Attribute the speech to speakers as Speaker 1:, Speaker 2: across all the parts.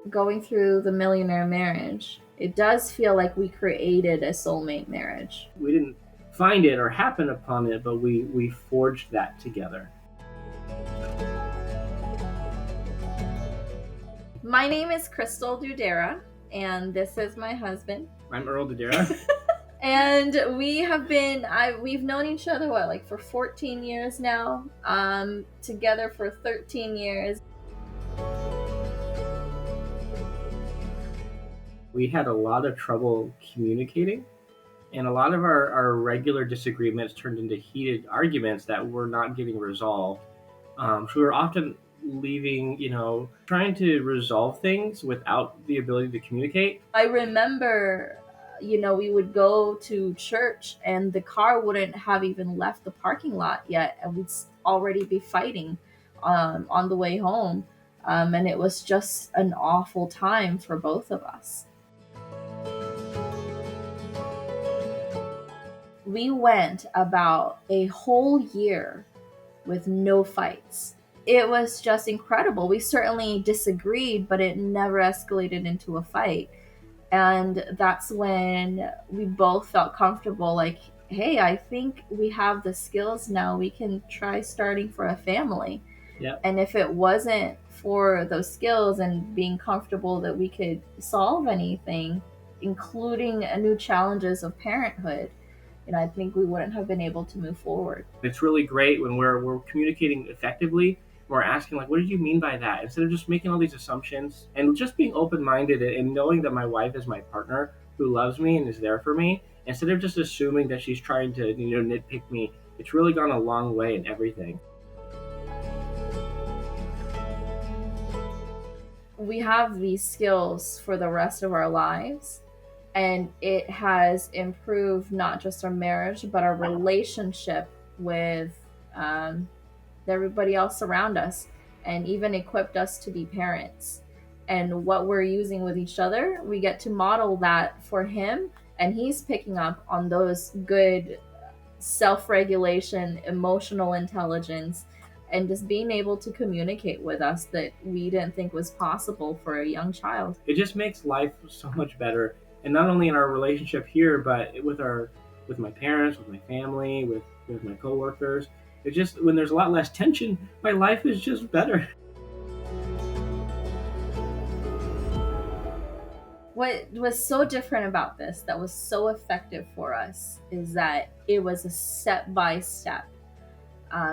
Speaker 1: Going through the Millionaire Marriage, it does feel like we created a soulmate marriage.
Speaker 2: We didn't find it or happen upon it, but we forged that together.
Speaker 1: My name is Krystel Doudera, and this is my husband.
Speaker 2: I'm Earle Doudera.
Speaker 1: And we've known each other like for 14 years now, together for 13 years.
Speaker 2: We had a lot of trouble communicating, and a lot of our regular disagreements turned into heated arguments that were not getting resolved. So we were often leaving, trying to resolve things without the ability to communicate.
Speaker 1: I remember, we would go to church and the car wouldn't have even left the parking lot yet, and already be fighting on the way home. And it was just an awful time for both of us. We went about a whole year with no fights. It was just incredible. We certainly disagreed, but it never escalated into a fight. And that's when we both felt comfortable, like, hey, I think we have the skills now. We can try starting for a family.
Speaker 2: Yeah.
Speaker 1: And if it wasn't for those skills and being comfortable that we could solve anything, including new challenges of parenthood, I think we wouldn't have been able to move forward.
Speaker 2: It's really great when we're communicating effectively. We're asking, like, what did you mean by that? Instead of just making all these assumptions, and just being open-minded and knowing that my wife is my partner who loves me and is there for me, instead of just assuming that she's trying to, nitpick me. It's really gone a long way in everything.
Speaker 1: We have these skills for the rest of our lives, and it has improved not just our marriage, but our relationship with everybody else around us, and even equipped us to be parents. And what we're using with each other, we get to model that for him, and he's picking up on those good self-regulation, emotional intelligence, and just being able to communicate with us that we didn't think was possible for a young child.
Speaker 2: It just makes life so much better, and not only in our relationship here, but with my parents, with my family, with my coworkers. It's just, when there's a lot less tension, my life is just better.
Speaker 1: What was so different about this, that was so effective for us, is that it was a step by step,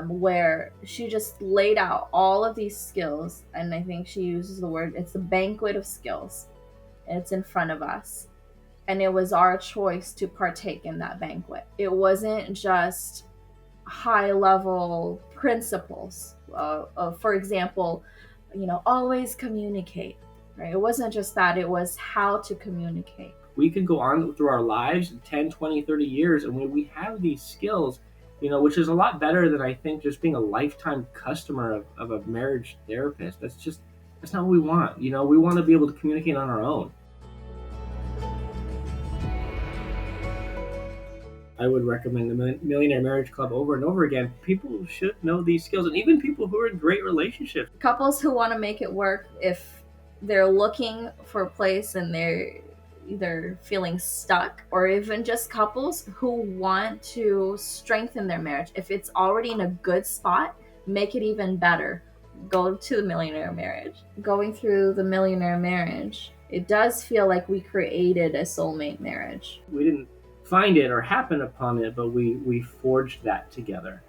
Speaker 1: where she just laid out all of these skills. And I think she uses the word, it's a banquet of skills, and it's in front of us. And it was our choice to partake in that banquet. It wasn't just high level principles. For example, always communicate, right? It wasn't just that, it was how to communicate.
Speaker 2: We could go on through our lives 10, 20, 30 years, and when we have these skills, which is a lot better than, I think, just being a lifetime customer of a marriage therapist. That's not what we want. We want to be able to communicate on our own. I would recommend the Millionaire Marriage Club over and over again. People should know these skills, and even people who are in great relationships.
Speaker 1: Couples who want to make it work, if they're looking for a place and they're either feeling stuck, or even just couples who want to strengthen their marriage, if it's already in a good spot, make it even better. Go to the Millionaire Marriage. Going through the Millionaire Marriage, it does feel like we created a soulmate marriage.
Speaker 2: We didn't find it or happen upon it, but we forged that together.